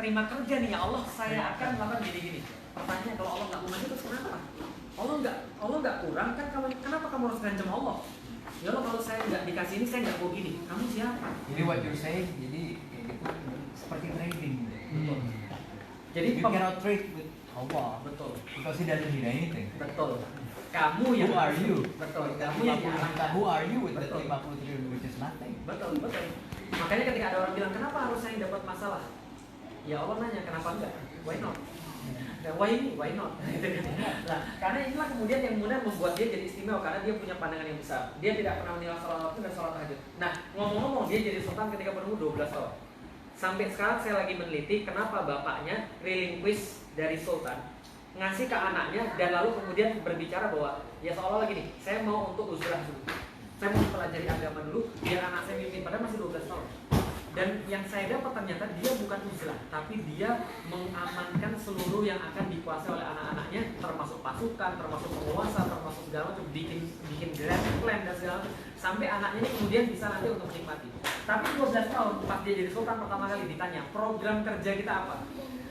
terima kerja nih ya Allah, saya akan melakukan gini-gini. Pertanyaan, kalau Allah nggak mau maju terus kenapa? Allah nggak kurang kan? Kenapa kamu harus ngancam Allah? Ya Allah, kalau saya nggak dikasih ini saya nggak mau gini. Kamu siapa? Jadi what you're saying, jadi itu seperti trading. Betul. Jadi You cannot trade with Allah. Betul. Because he doesn't need anything. Betul. Kamu yang Who are you? Betul. Kamu yang diarahkan. Who are you with that Betul. 50 triliun which is nothing? Betul. Makanya ketika ada orang bilang kenapa harus saya dapat masalah? Ya Allah nanya kenapa enggak? Why not? Dan why not? Nah, karena inilah kemudian yang kemudian membuat dia jadi istimewa karena dia punya pandangan yang besar. Dia tidak pernah menilai sholat waktu dan sholat tahajud. Nah, ngomong-ngomong dia jadi sultan ketika berumur 12 tahun. Sampai sekarang saya lagi meneliti kenapa bapaknya relinquish dari sultan, ngasih ke anaknya dan lalu kemudian berbicara bahwa ya seolah lagi nih, saya mau untuk uzrah dulu. Saya mau pelajari agama dulu biar anak saya mimpin, padahal masih 12 tahun. Dan yang saya dapat ternyata dia bukan uzlah, tapi dia mengamankan seluruh yang akan dikuasai oleh anak-anaknya, termasuk pasukan, termasuk penguasa, termasuk segala macam, bikin grand plan dan segala macam, sampai anaknya ini kemudian bisa nanti untuk menikmati. Tapi 12 tahun pas dia jadi sultan pertama kali ditanya program kerja kita apa,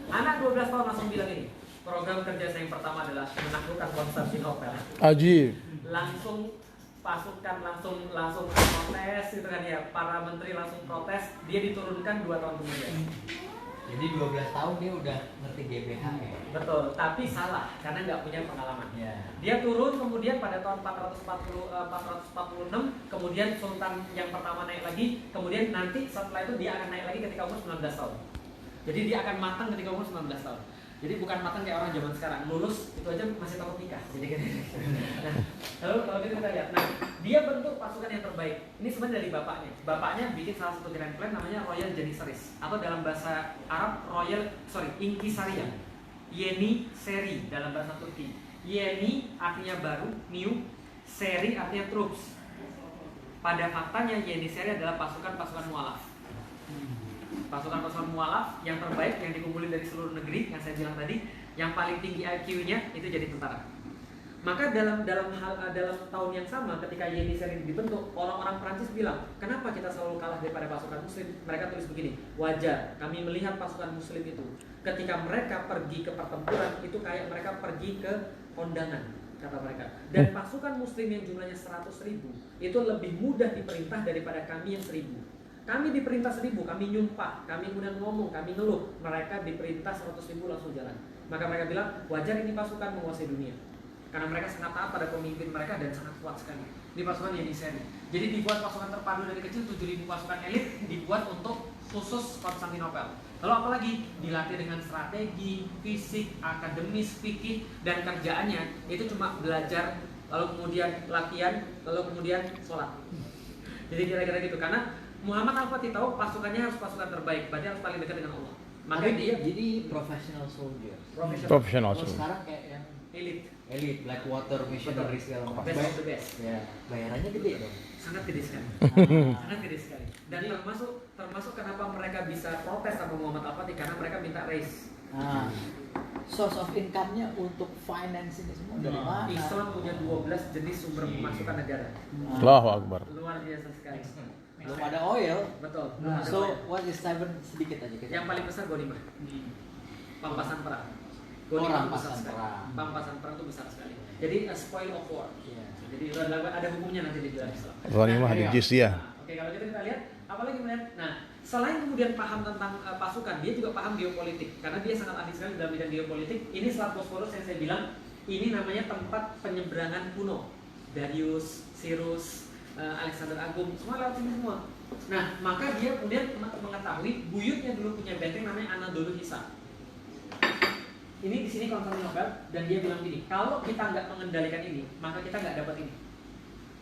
anak 12 tahun langsung bilang ini, program kerja saya yang pertama adalah menaklukkan Konstantinopel. Ajib. Langsung pasukan langsung protes gitu kan ya, para menteri langsung protes, dia diturunkan 2 tahun kemudian. Jadi 12 tahun dia udah ngerti GBH ya. Betul, tapi salah karena nggak punya pengalaman. Ya. Dia turun kemudian pada tahun 446, kemudian sultan yang pertama naik lagi, kemudian nanti setelah itu dia akan naik lagi ketika umur 19 tahun. Jadi dia akan matang ketika umur 19 tahun. Jadi bukan matang kayak orang zaman sekarang, lulus itu aja masih takut nikah. Jadi kan. Nah, lalu kalau gitu kita lihat, nah dia bentuk pasukan yang terbaik. Ini sebenarnya dari bapaknya. Bapaknya bikin salah satu grand plan namanya Royal Janissaries atau dalam bahasa Arab Inkisaria. Yeni Seri dalam bahasa Turki. Yeni artinya baru, new, Seri artinya troops. Pada faktanya Yeni Seri adalah pasukan-pasukan mualaf. Pasukan-pasukan mualaf yang terbaik yang dikumpulin dari seluruh negeri yang saya bilang tadi, yang paling tinggi IQ-nya itu jadi tentara. Maka dalam tahun yang sama ketika Yeni Seri dibentuk, orang-orang Prancis bilang, kenapa kita selalu kalah daripada pasukan muslim? Mereka tulis begini, wajar kami melihat pasukan muslim itu ketika mereka pergi ke pertempuran itu kayak mereka pergi ke kondangan, kata mereka. Dan pasukan muslim yang jumlahnya 100.000 itu lebih mudah diperintah daripada kami yang 1.000. Kami diperintah 1.000, kami nyumpah, kami kemudian ngomong, kami ngeluh. Mereka diperintah 100.000 langsung jalan. Maka mereka bilang, wajar ini pasukan menguasai dunia. Karena mereka sangat taat pada pemimpin mereka dan sangat kuat sekali. Ini pasukan Yeni Seri. Jadi dibuat pasukan terpadu dari kecil, 7.000 pasukan elit dibuat untuk khusus Konstantinopel. Lalu apalagi dilatih dengan strategi, fisik, akademis, fikih, dan kerjaannya itu cuma belajar, lalu kemudian latihan, lalu kemudian sholat. Jadi kira-kira gitu. Karena Muhammad Al-Fatih tahu pasukannya harus pasukan terbaik, berarti harus paling dekat dengan Allah. Maka dia jadi professional soldier. Profesional. Kalau sekarang kayak yang elite, Blackwater missionary segala macam. Best of the best. Ya, bayarannya gede dong. Sangat gede sekali. Sangat gede sekali. Dan termasuk kenapa mereka bisa protes sama Muhammad Al-Fatih karena mereka minta raise. Source of income-nya untuk finance ini semua dari mana? Islam punya 12 jenis sumber pemasukan negara. Allahu Akbar. Luar biasa sekali. Belum ada oil. Betul. So what is seven sedikit aja kita. Yang paling besar Ghanimah. Pampasan perang. Rampasan perang. Pampasan perang itu besar sekali. Jadi a spoil of war. Yeah. Jadi ada hukumnya nanti di dalam Islam. Ghanimah di jizyah. Oke, kalau gitu kita lihat apalagi melihat. Nah, selain kemudian paham tentang pasukan, dia juga paham geopolitik karena dia sangat ahli sekali dalam bidang geopolitik. Ini Selat Bosporus yang saya bilang, ini namanya tempat penyeberangan kuno. Darius, Cyrus, Alexander Agung, semua lewat sini semua. Nah, maka dia kemudian mengetahui buyutnya dulu punya benteng namanya Anadolu Hisar. Ini di sini Konstantinopel dan dia bilang gini, kalau kita nggak mengendalikan ini, maka kita nggak dapat ini.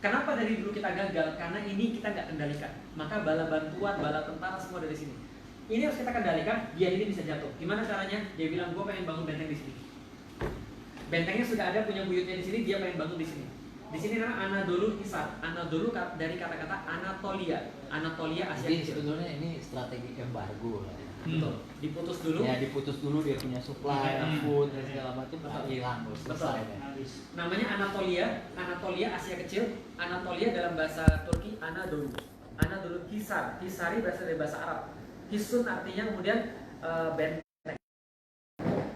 Kenapa dari dulu kita gagal? Karena ini kita nggak kendalikan. Maka bala bantuan, bala tentara semua dari sini. Ini harus kita kendalikan, biar ini bisa jatuh. Gimana caranya? Dia bilang, gue pengen bangun benteng di sini. Bentengnya sudah ada, punya buyutnya di sini, dia pengen bangun di sini. Di sini namanya Anadolu Hisar. Anadolu dari kata-kata Anatolia. Anatolia Asia Jadi Kecil. sebetulnya ini strategi embargo lah ya. Betul. Diputus dulu. Ya diputus dulu, dia punya supply, food dan segala macam hilang terus selesai deh. Namanya Anatolia Asia Kecil. Anatolia dalam bahasa Turki Anadolu. Anadolu Hisar. Hisari berasal dari bahasa Arab. Hisun artinya kemudian benteng.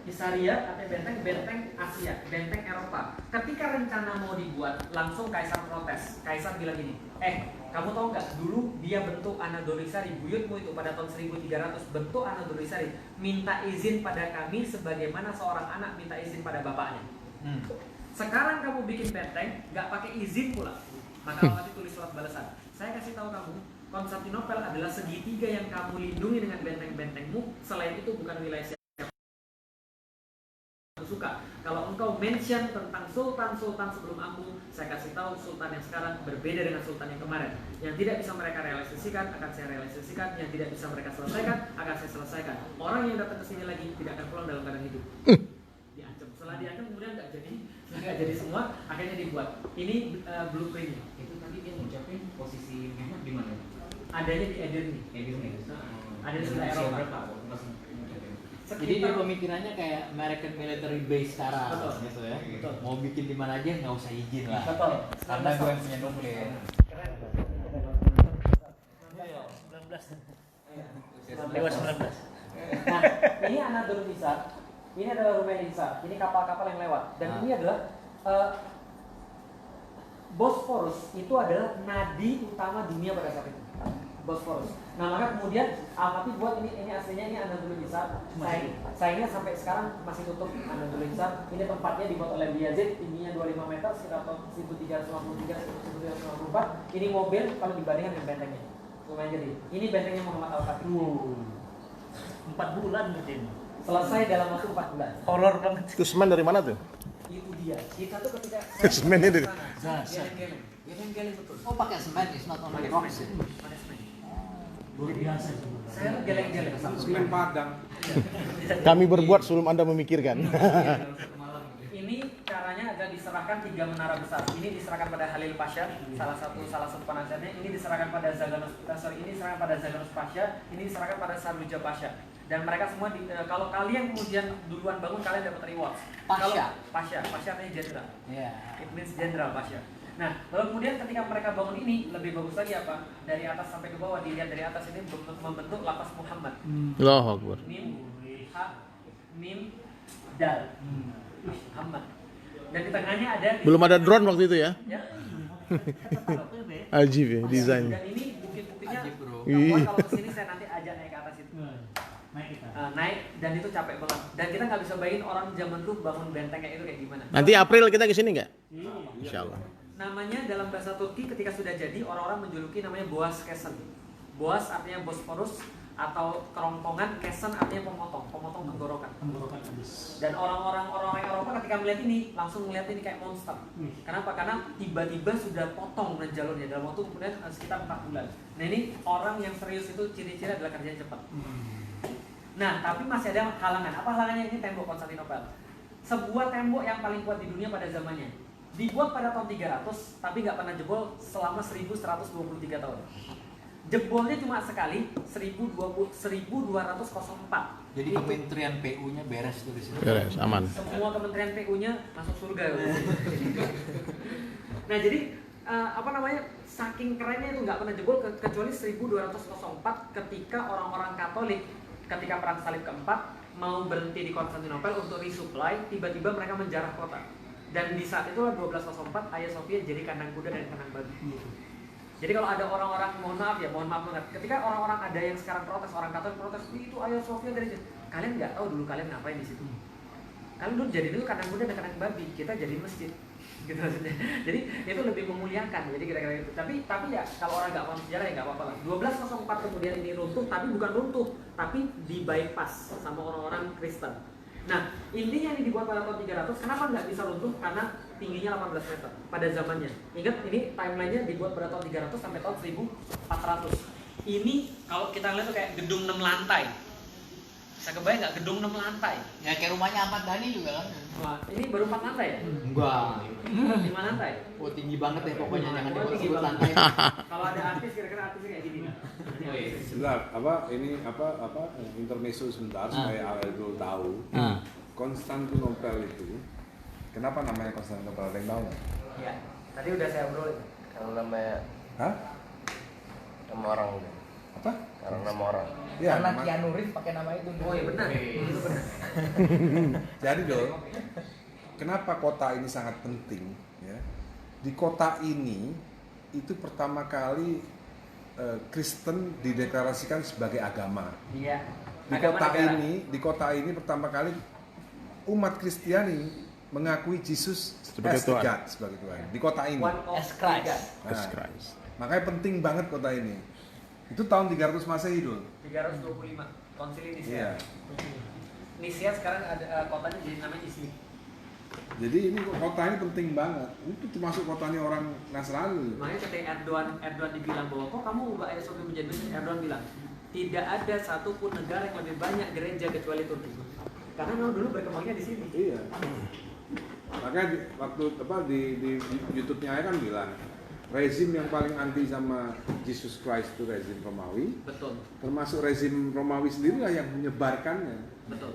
Caesarea artinya benteng Asia, benteng Eropa. Ketika rencana mau dibuat, langsung Kaisar protes. Kaisar bilang gini, kamu tahu nggak, dulu dia bentuk Anadolisari, buyutmu itu pada tahun 1300 bentuk Anadolisari, minta izin pada kami sebagaimana seorang anak minta izin pada bapaknya. Sekarang kamu bikin benteng, nggak pakai izin pula. Maka Almaty tulis surat balasan. Saya kasih tahu kamu, Konstantinopel adalah segitiga yang kamu lindungi dengan benteng-bentengmu. Selain itu bukan wilayah suka. Kalau engkau mention tentang sultan-sultan sebelum aku, saya kasih tahu sultan yang sekarang berbeda dengan sultan yang kemarin. Yang tidak bisa mereka realisasikan akan saya realisasikan, yang tidak bisa mereka selesaikan akan saya selesaikan. Orang yang datang ke sini lagi tidak akan pulang dalam keadaan hidup. Diancam. Setelah diancam kemudian nggak jadi semua, akhirnya dibuat. Ini blueprintnya. Itu tadi dia ngucapin posisi Mehmet di mana? Adanya di Edirne. Ada di sebelah Eropa. Jadi dia pemikirannya kayak American military base sekarang, Betul. gitu ya. Betul. Mau bikin di mana aja nggak usah izin lah. Betul. Karena gue yang punya nuklir. Keren. 19. Nah, ini Anadolu Hisar, ini adalah Rumeli Hisar, ini kapal-kapal yang lewat. Dan ini adalah Bosporus itu adalah nadi utama dunia pada saat itu. Bosporus. Nah, maka kemudian Almaty buat ini aslinya ini Anadolu Hisar. Sayangnya sampai sekarang masih tutup Anadolu Hisar. Ini tempatnya dibuat oleh Bayezid, tingginya 25 meter sekitar tahun 1353-1354. Ini mobil kalau dibandingkan dengan bentengnya. Lumayan jadi. Ini bentengnya Muhammad Al-Fatih. 4 bulan mungkin. Selesai dalam waktu 4 bulan. Horor banget. Itu semen dari mana tuh? Itu dia. Kita tuh ketika Semennya dari- geleng-geleng betul. Oh pakai semen, it's not only Pakai rocks. semen. Pakai semen. Luar biasa itu. Saya tuh geleng-geleng. Semen Padang. Kami berbuat sebelum Anda memikirkan. Ini caranya adalah diserahkan 3 menara besar. Ini diserahkan pada Halil Pasha, salah satu penasihatnya. Ini diserahkan pada ini diserahkan pada Zaganus Pasha. Ini diserahkan pada Saruja Pasha. Dan mereka semua kalau kalian kemudian duluan bangun, kalian dapat reward. Pasha. Pasha artinya jenderal. Iya. It means jenderal Pasha. Nah, lalu kemudian ketika mereka bangun ini, lebih bagus lagi apa? Dari atas sampai ke bawah, dilihat dari atas ini membentuk lapas Muhammad. Allahu Akbar. Mim, Ha, Mim, Dal. Muhammad. Dan di tengahnya ada Belum ada drone waktu itu ya? ya. Ajib ya desainnya. Dan ini bukit-bukitnya. Ajib, bro. Kamu kalau kesini saya nanti ajak naik ke atas itu. Naik kita. Naik dan itu capek banget. Dan kita nggak bisa bayangin orang zaman dulu bangun benteng kayak itu kayak gimana. Nanti April kita ke sini nggak? Insya Allah. Namanya dalam bahasa Turki ketika sudah jadi orang-orang menjuluki namanya Boğaz Kesen. Boğaz artinya Bosporus atau kerongkongan, Kesen artinya pemotong tenggorokan. Tenggorokan habis. Dan orang-orang Eropa ketika melihat ini langsung melihat ini kayak monster. Kenapa? Karena tiba-tiba sudah potong dan jalurnya dalam waktu kemudian sekitar 4 bulan. Nah ini orang yang serius itu ciri-ciri adalah kerjanya cepat. Nah tapi masih ada halangan. Apa halangannya? Ini tembok Konstantinopel. Sebuah tembok yang paling kuat di dunia pada zamannya. Dibuat pada tahun 300 tapi nggak pernah jebol selama 1123 tahun. Jebolnya cuma sekali 1204. Jadi kementerian PU-nya beres tuh di sini. Beres, aman. Semua kementerian PU-nya masuk surga. Nah jadi saking kerennya itu nggak pernah jebol kecuali 1204 ketika orang-orang Katolik ketika perang salib keempat mau berhenti di Konstantinopel untuk resupply, tiba-tiba mereka menjarah kota. Dan di saat itulah 1204 Hagia Sophia jadi kandang kuda dan kandang babi. Jadi kalau ada orang-orang, mohon maaf banget, ketika orang-orang ada yang sekarang protes, orang Katolik protes, itu Hagia Sophia dari situ. Kalian nggak tahu dulu kalian ngapain di situ. Kalian dulu jadi dulu kandang kuda dan kandang babi, kita jadi masjid. Gitu maksudnya. Jadi itu lebih memuliakan. Jadi kira-kira gitu. Tapi ya kalau orang nggak paham sejarah ya nggak apa-apa lah. 1204 kemudian ini runtuh, tapi bukan runtuh, tapi di bypass sama orang-orang Kristen. Nah, intinya ini dibuat pada tahun 300, kenapa nggak bisa runtuh? Karena tingginya 18 meter pada zamannya. Ingat, ini timelinenya dibuat pada tahun 300 sampai tahun 1400. Ini kalau kita lihat tuh kayak gedung 6 lantai. Bisa kebayang nggak gedung 6 lantai? Ya kayak rumahnya Ahmad Dhani juga kan. Wah, ini baru 4 lantai ya? Enggak. 5 lantai? Oh tinggi banget ya pokoknya, jangan Pokoknya tinggi disebut banget. lantai. Kalau ada artis, kira-kira artisnya kayak gini. Sebentar, intermezzo sebentar supaya Aldo tahu. Konstantinopel itu kenapa namanya Konstantinopel? Ada yang tahu nggak? Iya, tadi udah saya obrolin. Karena namanya Hah? nama orang Apa? Karena nama orang. Ya, Karena nama- Keanu Reeves pakai nama itu. Oh iya benar, itu benar. Jadi Dol, kenapa kota ini sangat penting? Ya? Di kota ini itu pertama kali Kristen dideklarasikan sebagai agama. Iya. Di kota ini pertama kali umat Kristiani mengakui Yesus Sebagai as the Tuhan. God, sebagai Tuhan. Di kota ini. One of As Christ. God. Jesus Nah, Christ. makanya penting banget kota ini. Itu tahun 300 Masehi Dul. 325 konsili Nisia. Iya. Nisia sekarang ada kotanya jadi namanya Izmir. Jadi ini kota ini penting banget. Itu termasuk kotanya orang Nasrani. Makanya ketika Erdogan dibilang bahwa kok kamu ubah Hagia Sophia menjadi masjid, Erdogan bilang tidak ada satupun negara yang lebih banyak gereja kecuali Turki. Karena memang dulu berkembangnya di sini. Iya. Makanya waktu di YouTube-nya kan bilang rezim yang paling anti sama Jesus Christ itu rezim Romawi, Betul, termasuk rezim Romawi sendiri lah yang menyebarkannya. betul.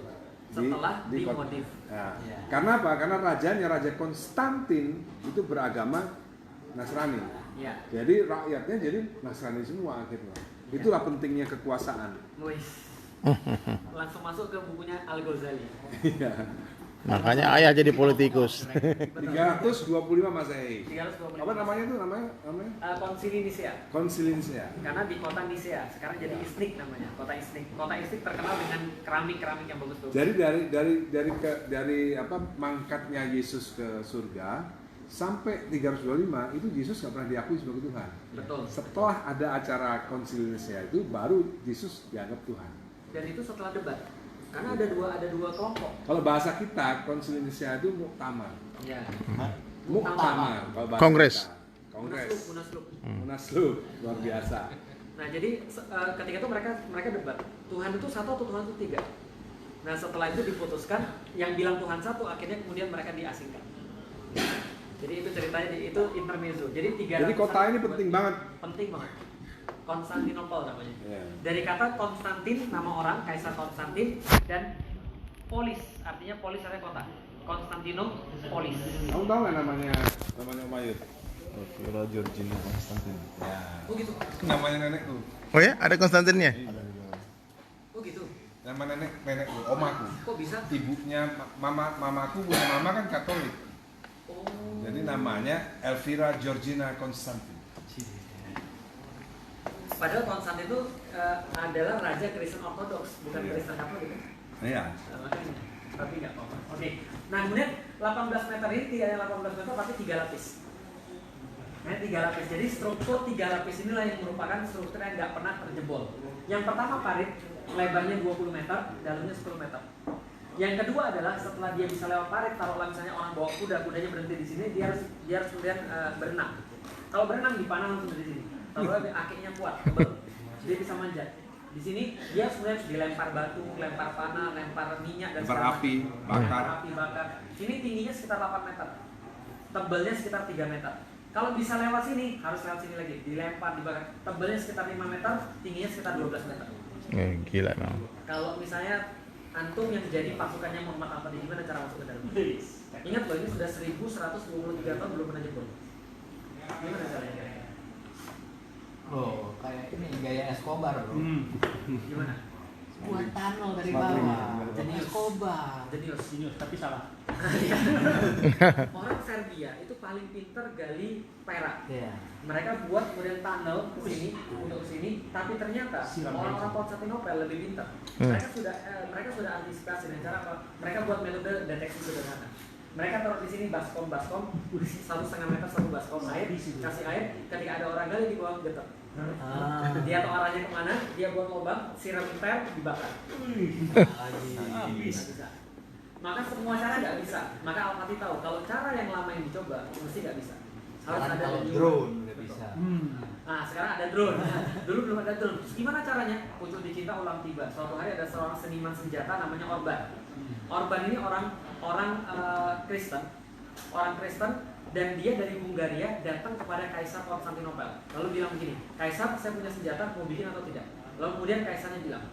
Setelah kota. dimodif. Nah, Ya. karena apa? Karena rajanya Raja Konstantin itu beragama Nasrani. Ya. Jadi rakyatnya jadi Nasrani semua akhirnya. Itulah pentingnya kekuasaan. Wis. Langsung masuk ke bukunya Al Ghazali. Iya. Makanya ayah jadi politikus. 325 Masehi. 325. Apa namanya itu? Namanya? Konsili Nisia. Konsili Nicea. Karena di kota Nisia sekarang jadi Iznik namanya, kota Iznik. Kota Iznik terkenal dengan keramik yang bagus tuh. Jadi dari apa mangkatnya Yesus ke surga sampai 325 itu Yesus nggak pernah diakui sebagai Tuhan. Betul. Setelah ada acara Konsili Nicea itu baru Yesus dianggap Tuhan. Dan itu setelah debat. Karena ada dua kelompok. Kalau bahasa kita Konsili Nicea itu muktamar. Ya. Muktamar. Kalau bahasa Kongres. kita. Kongres. Munaslup. Munaslup luar biasa. Nah, jadi ketika itu mereka debat. Tuhan itu satu atau Tuhan itu tiga. Nah, setelah itu diputuskan yang bilang Tuhan satu akhirnya kemudian mereka diasingkan. Jadi itu ceritanya itu intermezzo. Jadi Jadi kota ini penting banget. Penting banget. Konstantinopel namanya. Ya. Dari kata Konstantin nama orang Kaisar Konstantin dan polis artinya polis artinya kota. Konstantinopolis. Kamu tahu nggak namanya Umayyad? Elvira Georgina Konstantin. Ya. Oh gitu. Namanya nenek tuh. Oh ya, ada Konstantinnya? Oh gitu. Nama nenek tuh, omaku. Kok bisa? Ibunya mamaku punya mama kan Katolik. Oh. Jadi namanya Elvira Georgina Konstantin. Padahal Konstantin itu adalah raja Kristen Ortodoks, bukan Iya. Kristen Katolik. Iya. Makanya. Tapi nggak apa-apa. Oke. Nah kemudian 18 meter ini tidak ada 18 meter tapi 3 lapis. Nah 3 lapis. Jadi struktur 3 lapis inilah yang merupakan struktur yang nggak pernah terjebol. Yang pertama parit lebarnya 20 meter, dalamnya 10 meter. Yang kedua adalah setelah dia bisa lewat parit, taruhlah misalnya orang bawa kudanya berhenti di sini, dia harus kemudian berenang. Kalau berenang dipanah langsung dari sini. Taruhlah akhirnya kuat, tebal. Dia bisa manjat. Di sini dia sebenarnya dilempar batu, lempar panah, lempar minyak dan Lempar segala api, macam. bakar. Lempar api bakar. Ini tingginya sekitar 8 meter. Tebalnya sekitar 3 meter. Kalau bisa lewat sini, harus lewat sini lagi. Dilempar, dibakar. Tebalnya sekitar 5 meter, tingginya sekitar 12 meter. Gila dong. Kalau misalnya antum yang jadi pasukannya Muhammad Al-Fatih, gimana cara masuk ke dalam? Ingat loh, ini sudah 1123 tahun belum pernah jebol. Gimana caranya? Bro, kayak ini gaya Escobar bro. Gimana? Buat tunnel dari bawah. Jadi Escobar. Jenius. Genius, tapi salah. Orang Serbia itu paling pinter gali perak. Iya. Mereka buat kemudian tunnel ke sini untuk ke sini, tapi ternyata orang-orang Konstantinopel lebih pintar. Mereka sudah antisipasi dengan cara apa? Mereka buat metode deteksi sederhana. Mereka taruh di sini baskom 1,5 meter satu baskom air, kasih air. Ketika ada orang gali di bawah getar. Dia tahu arahnya kemana, dia buat lubang, siram air, dibakar. Habis. Bisa. Maka semua cara nggak bisa. Maka Al-Fatih tahu kalau cara yang lama yang dicoba mesti nggak bisa. Harus Sekarang ada kalau new drone one. nggak bisa. Nah sekarang ada drone. Dulu belum ada drone. Terus gimana caranya? Pucuk dicinta ulang tiba. Suatu hari ada seorang seniman senjata namanya Orban. Orban ini orang Kristen, dan dia dari Hungaria datang kepada Kaisar Konstantinopel. Lalu bilang begini, Kaisar saya punya senjata, mau bikin atau tidak? Lalu kemudian Kaisarnya bilang,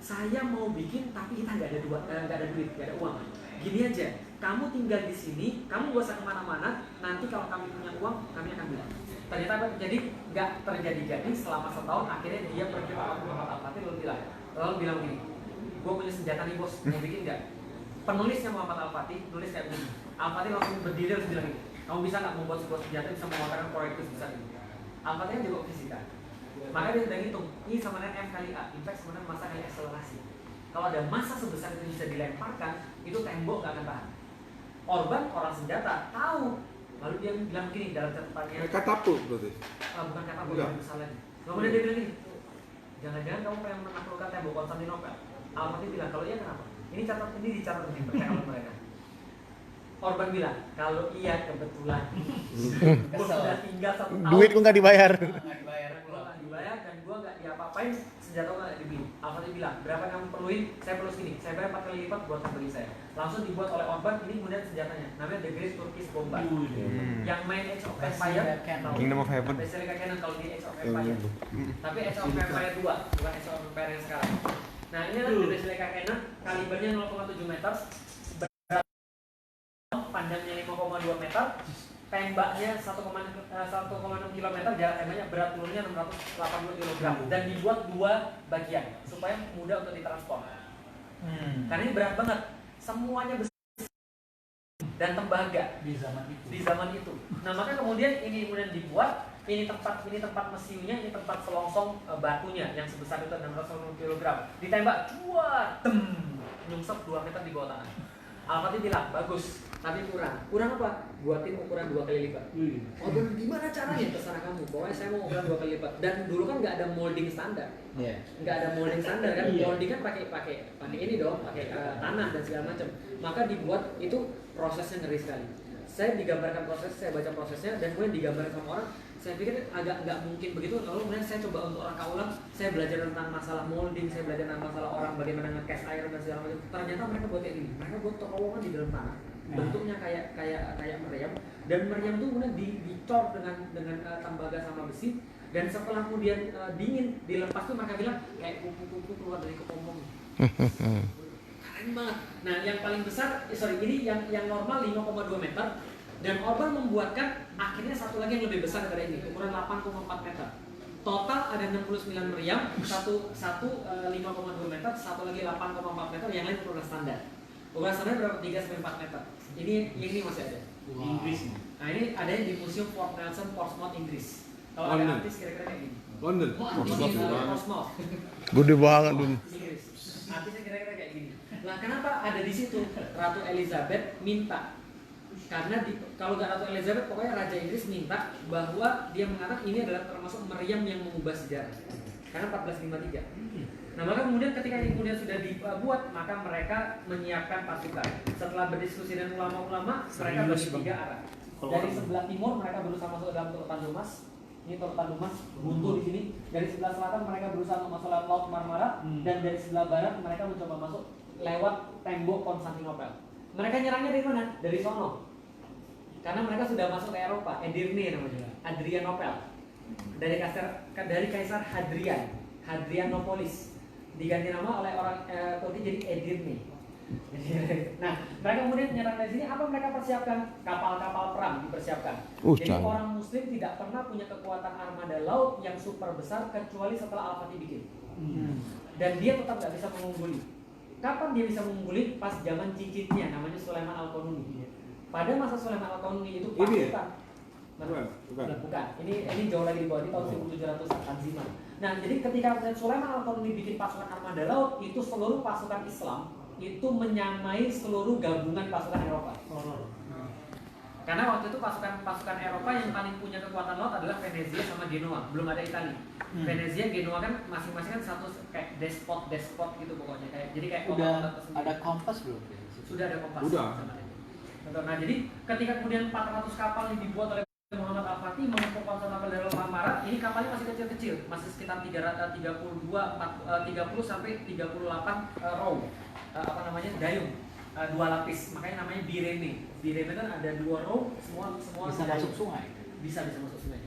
saya mau bikin tapi kita nggak ada duit, nggak ada uang. Gini aja, kamu tinggal di sini, kamu gak usah kemana-mana. Nanti kalau kami punya uang, kami akan bilang. Ternyata apa terjadi? Nggak terjadi-jadi selama setahun. Akhirnya dia pergi ke Muhammad Al-Fatih lalu bilang gini, gue punya senjata nih bos, mau bikin nggak? Penulisnya Muhammad Al-Fatih nulis kayak begini. Al-Fatih langsung berdiri terus bilang gini, kamu bisa nggak membuat sebuah senjata bisa mengatakan proyek itu sebesar ini? Al-Fatih kan juga fisika, maka dia sudah hitung ini sama dengan M kali A, impact sama dengan massa kali akselerasi. Kalau ada massa sebesar itu bisa dilemparkan, itu tembok nggak akan tahan. Orban orang senjata tahu, lalu dia bilang gini dalam catatannya, Katapult berarti. bukan katapult, Enggak. lebih besar lagi. Kemudian dia bilang gini, jangan-jangan kamu pengen menaklukkan tembok Konstantinopel. Al-Fatih bilang, kalau iya kenapa? Ini dicatat di percakapan mereka. Orban bilang, kalau iya kebetulan, gue sudah tinggal 1 tahun. Duit gua nggak dibayar. Nggak dibayar. Gue nggak dibayar dan gue nggak diapa-apain, senjata gue nggak dibeli. Al-Fatih bilang, berapa yang kamu perluin? Saya perlu segini. Saya bayar 4 kali lipat buat membeli saya. Langsung dibuat oleh Orban. Ini kemudian senjatanya, namanya The Great Turkish Bombard. Yang main Age of Empire, tahu? Kingdom of Heaven. Basilica Cannon kalau di Age of Empire. Tapi Age of Empire 2, bukan Age of Empire yang sekarang. Nah ini adalah Basilica Cannon, kalibernya 0,7 meter, panjangnya 5,2 meter, tembaknya 1,6 km, jarak tembaknya, berat pelurunya 680 kg dan dibuat 2 bagian supaya mudah untuk ditransport. Karena ini berat banget, semuanya besar dan tembaga Di zaman itu. di zaman itu. Nah maka kemudian ini kemudian dibuat, ini tempat mesiunya, ini tempat selongsong batunya yang sebesar itu 680 kg, ditembak, nyungsep 2 meter di bawah tanah. Al-Fatih bilang, bagus, tapi kurang apa? Buatin ukuran 2 kali lipat. Oh gimana caranya? Terserah kamu, pokoknya saya mau ukuran 2 kali lipat. Dan dulu kan nggak ada molding standar. Nggak ada molding standar kan, molding kan pakai ini dong, pakai tanah dan segala macam. Maka dibuat itu prosesnya ngeri sekali. Saya digambarkan proses, saya baca prosesnya dan kemudian digambarkan sama orang. Saya pikir agak nggak mungkin begitu. Lalu kemudian saya coba untuk reka ulang, saya belajar tentang masalah molding, saya belajar tentang masalah orang bagaimana nge-cast iron dan segala macam. Ternyata mereka buat kayak gini, mereka buat terowongan di dalam tanah, bentuknya kayak meriam, dan meriam itu kemudian dicor dengan tembaga sama besi. Dan setelah kemudian dingin dilepas tuh mereka bilang kayak kupu-kupu keluar dari kepompong. Keren banget. Nah yang paling besar, ini yang normal 5,2 meter. Dan Orban membuatkan akhirnya satu lagi yang lebih besar daripada ini, ukuran 8,4 meter. Total ada 69 meriam, satu 5,2 meter, satu lagi 8,4 meter, yang lain ukuran standar. Ukuran standar berapa? 3-4 meter. Ini masih ada. Inggris. Nah ini adanya di Museum Fort Nelson, Portsmouth, Inggris. Kalau ada London. artis kira-kira kayak gini. London. Portsmouth. Gede banget dulu. Inggris. Artisnya kira-kira kayak gini. Nah kenapa ada di situ? Ratu Elizabeth minta. Karena kalau nggak Ratu Elizabeth, pokoknya Raja Inggris minta bahwa dia mengatakan ini adalah termasuk meriam yang mengubah sejarah. Karena 1453. Nah maka kemudian ketika ini kemudian sudah dibuat, maka mereka menyiapkan pasukan. Setelah berdiskusi dengan ulama-ulama, mereka bagi 3 arah. Dari sebelah timur mereka berusaha masuk ke dalam Teluk Tandumas. Ini Teluk Tandumas buntu di sini. Dari sebelah selatan mereka berusaha untuk masuk lewat Laut Marmara, dan dari sebelah barat mereka mencoba masuk lewat tembok Konstantinopel. Mereka nyerangnya dari mana? Dari sono. Karena mereka sudah masuk ke Eropa, Edirne namanya, Adrianopel. Dari Kaisar Hadrianopolis. Diganti nama oleh orang Turki jadi Edirne. Nah, mereka kemudian menyerang dari sini. Apa mereka persiapkan? Kapal-kapal perang dipersiapkan. Jadi canggih. orang Muslim tidak pernah punya kekuatan armada laut yang super besar kecuali setelah Al-Fatih bikin. Dan dia tetap nggak bisa mengungguli. Kapan dia bisa mengungguli? Pas zaman cicitnya, namanya Sulaiman Al-Qanuni. Pada masa Sulaiman Al-Qanuni itu pasukan. Bukan. Ini jauh lagi di bawah, ini tahun 1700 Tanzimat. Nah, jadi ketika Sulaiman Al-Qanuni bikin pasukan armada laut, itu seluruh pasukan Islam itu menyamai seluruh gabungan pasukan Eropa. Karena waktu itu pasukan Eropa yang paling punya kekuatan laut adalah Venezia sama Genoa, belum ada Italia. Venezia, Genoa kan masing-masing kan satu kayak despot gitu pokoknya, jadi kayak Udah ada kompas belum? Sudah ada kompas. Udah. Nah jadi ketika kemudian 400 kapal yang dibuat oleh Muhammad Al-Fatih mengepung Konstantinopel dari Laut Marmara, ini kapalnya masih kecil-kecil, masih sekitar 30 sampai 38 row, dayung, 2 lapis, makanya namanya bireme. Bireme kan ada 2 row, semua Bisa masuk sungai. Bisa masuk sungai.